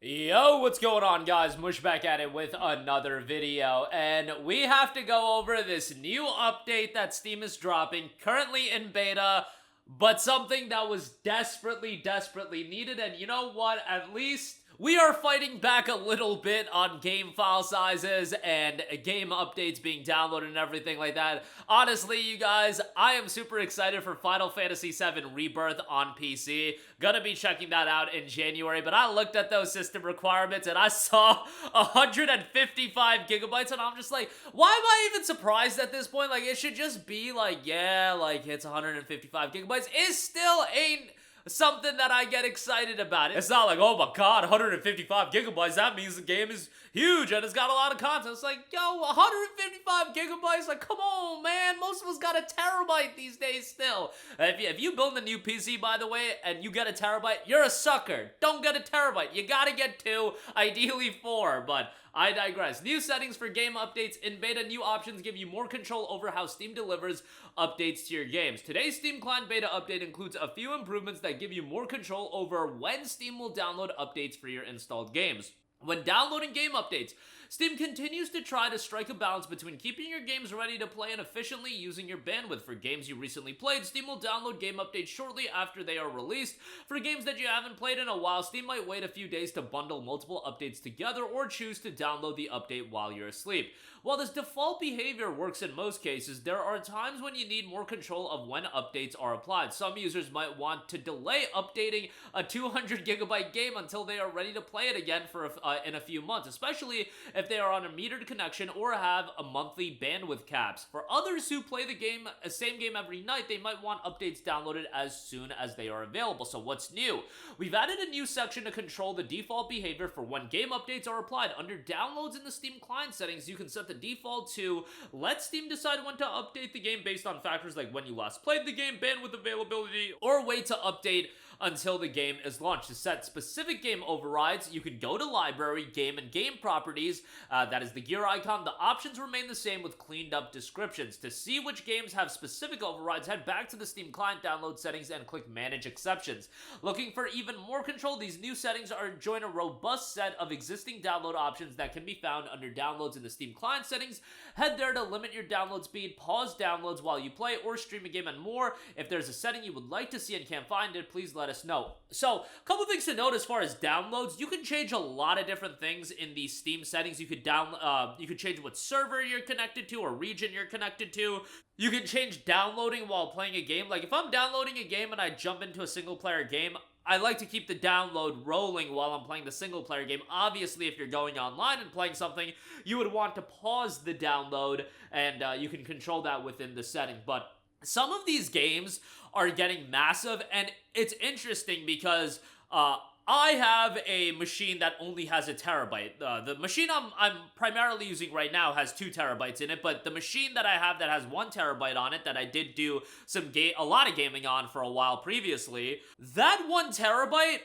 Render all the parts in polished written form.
Yo, what's going on, guys? Mush back at it with another video, and we have to go over this new update that Steam is dropping, currently in beta, but something that was desperately needed. And you know what? At least we are fighting back a little bit on game file sizes and game updates being downloaded and everything like that. Honestly, you guys, I am super excited for Final Fantasy VII Rebirth on PC. Gonna be checking that out in January, but I looked at those system requirements and I saw 155 gigabytes, and I'm just like, why am I even surprised at this point? Like, it should just be like, yeah, like, it's 155 gigabytes. It still ain't something that I get excited about. It's not like, oh my god, 155 gigabytes, that means the game is huge and it's got a lot of content. It's like, yo, 155 gigabytes, like, come on, man. Most of us got a terabyte these days still. If you build a new PC, by the way, and you get a terabyte, you're a sucker. Don't get a terabyte. You gotta get 2, ideally 4, but I digress. New settings for game updates in beta. New options give you more control over how Steam delivers updates to your games. Today's Steam Client beta update includes a few improvements that give you more control over when Steam will download updates for your installed games. When downloading game updates, Steam continues to try to strike a balance between keeping your games ready to play and efficiently using your bandwidth. For games you recently played, Steam will download game updates shortly after they are released. For games that you haven't played in a while, Steam might wait a few days to bundle multiple updates together or choose to download the update while you're asleep. While this default behavior works in most cases, there are times when you need more control of when updates are applied. Some users might want to delay updating a 200 gigabyte game until they are ready to play it again in a few months, especially if they are on a metered connection or have a monthly bandwidth caps. For others who play the same game every night, they might want updates downloaded as soon as they are available. So what's new? We've added a new section to control the default behavior for when game updates are applied. Under downloads in the Steam client settings, you can set the default to let Steam decide when to update the game based on factors like when you last played the game, bandwidth availability, or wait to update until the game is launched. To set specific game overrides, you can go to Library, Game, and Game Properties. That is the gear icon. The options remain the same with cleaned up descriptions. To see which games have specific overrides, head back to the Steam Client download settings and click Manage Exceptions. Looking for even more control, these new settings join a robust set of existing download options that can be found under Downloads in the Steam Client settings. Head there to limit your download speed, pause downloads while you play or stream a game, and more. If there's a setting you would like to see and can't find it, please let us know. So, a couple things to note as far as downloads. You can change a lot of different things in these Steam settings. You could change what server you're connected to or region you're connected to. You can change downloading while playing a game. Like, if I'm downloading a game and I jump into a single player game, I like to keep the download rolling while I'm playing the single player game. Obviously, if you're going online and playing something, you would want to pause the download, and you can control that within the setting. But some of these games are getting massive, and it's interesting because I have a machine that only has a terabyte. The machine I'm primarily using right now has 2 terabytes in it, but the machine that I have that has 1 terabyte on it, that I did do a lot of gaming on for a while previously, that 1 terabyte,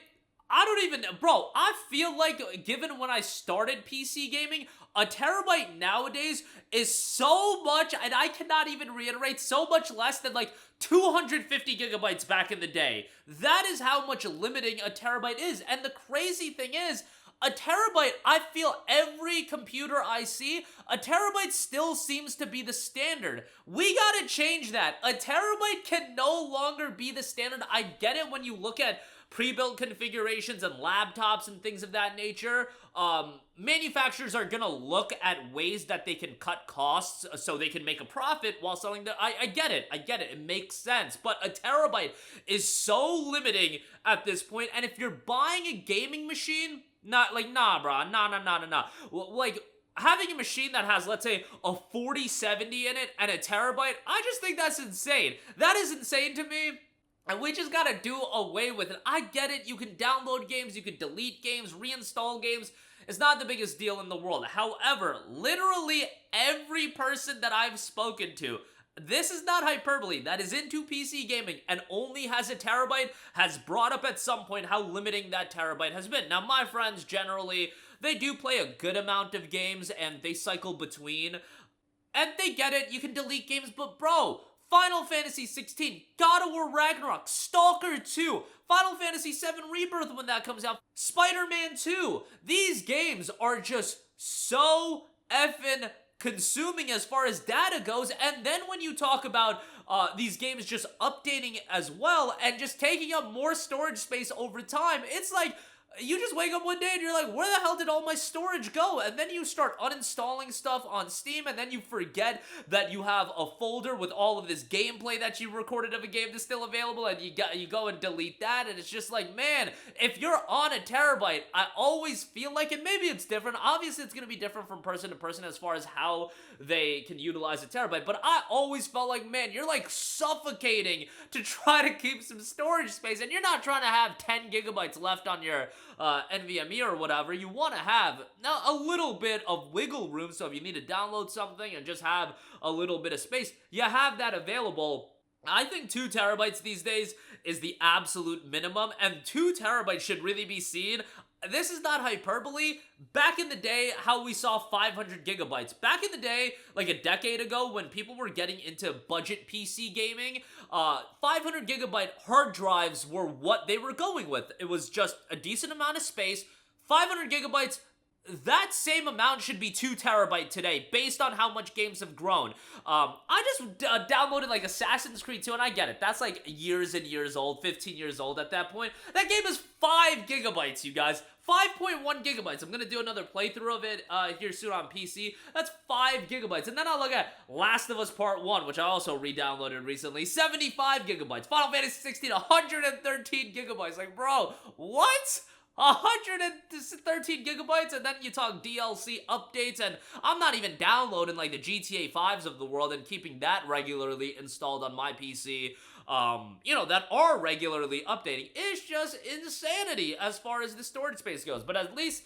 bro, I feel like, given when I started PC gaming, a terabyte nowadays is so much, and I cannot even reiterate, so much less than like 250 gigabytes back in the day. That is how much limiting a terabyte is. And the crazy thing is, a terabyte, I feel every computer I see, a terabyte still seems to be the standard. We gotta change that. A terabyte can no longer be the standard. I get it when you look at pre-built configurations and laptops and things of that nature. Manufacturers are gonna look at ways that they can cut costs so they can make a profit while selling the... I get it, it makes sense, but a terabyte is so limiting at this point, and if you're buying a gaming machine, nah, bro, nah. Like, having a machine that has, let's say, a 4070 in it and a terabyte, I just think that's insane. That is insane to me. And we just gotta do away with it. I get it, you can download games, you can delete games, reinstall games. It's not the biggest deal in the world. However, literally every person that I've spoken to, this is not hyperbole, that is into PC gaming and only has a terabyte, has brought up at some point how limiting that terabyte has been. Now, my friends generally, they do play a good amount of games and they cycle between, and they get it, you can delete games, but bro, Final Fantasy 16, God of War Ragnarok, Stalker 2, Final Fantasy 7 Rebirth when that comes out, Spider-Man 2. These games are just so effing consuming as far as data goes, and then when you talk about these games just updating as well and just taking up more storage space over time, it's like you just wake up one day and you're like, where the hell did all my storage go? And then you start uninstalling stuff on Steam, and then you forget that you have a folder with all of this gameplay that you recorded of a game that's still available, and you go and delete that, and it's just like, man, if you're on a terabyte, I always feel like, and maybe it's different, obviously it's going to be different from person to person as far as how they can utilize a terabyte, but I always felt like, man, you're like suffocating to try to keep some storage space, and you're not trying to have 10 gigabytes left on your NVMe or whatever. You want to have a little bit of wiggle room, so if you need to download something and just have a little bit of space, you have that available. I think 2 terabytes these days is the absolute minimum, and 2 terabytes should really be seen. This is not hyperbole. Back in the day, how we saw 500 gigabytes. Back in the day, like a decade ago, when people were getting into budget PC gaming, 500 gigabyte hard drives were what they were going with. It was just a decent amount of space. 500 gigabytes, that same amount should be 2 terabyte today, based on how much games have grown. I just downloaded like Assassin's Creed 2, and I get it. That's like years and years old, 15 years old at that point. That game is 5 gigabytes, you guys. 5.1 gigabytes. I'm gonna do another playthrough of it here soon on PC. That's 5 gigabytes. And then I'll look at Last of Us Part 1, which I also re-downloaded recently. 75 gigabytes. Final Fantasy 16, 113 gigabytes. Like, bro, what? 113 gigabytes, and then you talk DLC updates, and I'm not even downloading like the GTA 5s of the world and keeping that regularly installed on my PC, you know, that are regularly updating. It's just insanity as far as the storage space goes, but at least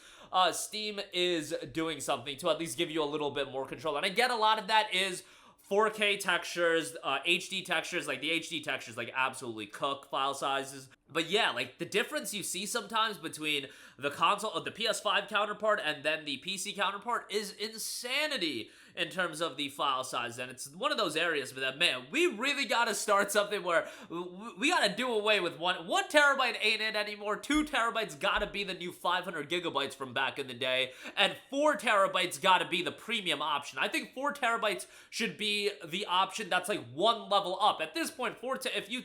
Steam is doing something to at least give you a little bit more control, and I get a lot of that is 4K textures, HD textures, like the HD textures like absolutely cook file sizes. But yeah, like the difference you see sometimes between the console, the PS5 counterpart and then the PC counterpart is insanity in terms of the file size, and it's one of those areas for that, man, we really gotta start something where we gotta do away with one terabyte ain't it anymore. 2 terabytes gotta be the new 500 gigabytes from back in the day, and 4 terabytes gotta be the premium option. I think 4 terabytes should be the option that's like one level up. At this point, if you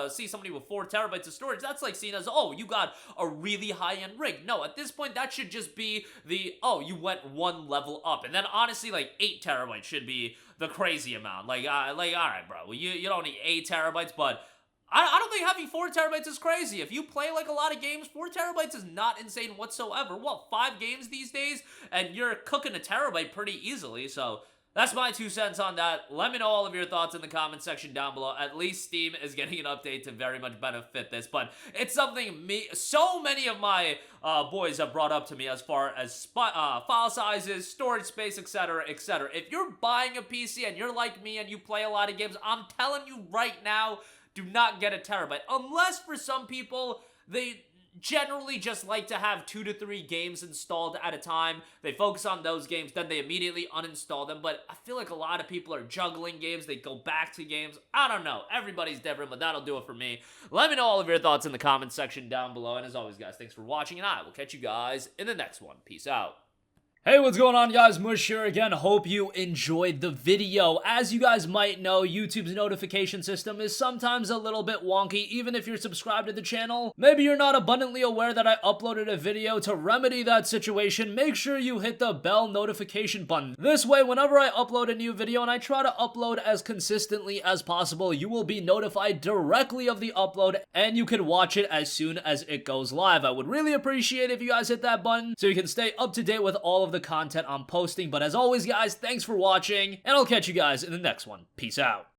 see somebody with 4 terabytes of storage, that's like seen as, oh, you got a really high-end rig. No, at this point, that should just be the, oh, you went one level up. And then honestly, like 8 terabytes should be the crazy amount. Like all right, bro, you don't need 8 terabytes, but I don't think having 4 terabytes is crazy. If you play like a lot of games, 4 terabytes is not insane whatsoever. What, 5 games these days, and you're cooking a terabyte pretty easily, so that's my 2 cents on that. Let me know all of your thoughts in the comment section down below. At least Steam is getting an update to very much benefit this, but it's something so many of my boys have brought up to me as far as file sizes, storage space, etc., etc. If you're buying a PC and you're like me and you play a lot of games, I'm telling you right now, do not get a terabyte. Unless for some people, they generally just like to have 2 to 3 games installed at a time. They focus on those games, then they immediately uninstall them. But I feel like a lot of people are juggling games. They go back to games. I don't know. Everybody's different, but that'll do it for me. Let me know all of your thoughts in the comment section down below. And as always, guys, thanks for watching, and I will catch you guys in the next one. Peace out. Hey, what's going on, guys? Mush here again. Hope you enjoyed the video. As you guys might know, YouTube's notification system is sometimes a little bit wonky, even if you're subscribed to the channel. Maybe you're not abundantly aware that I uploaded a video. To remedy that situation, make sure you hit the bell notification button. This way, whenever I upload a new video, and I try to upload as consistently as possible, you will be notified directly of the upload, and you can watch it as soon as it goes live. I would really appreciate it if you guys hit that button so you can stay up to date with all of the content I'm posting. But as always, guys, thanks for watching, and I'll catch you guys in the next one. Peace out.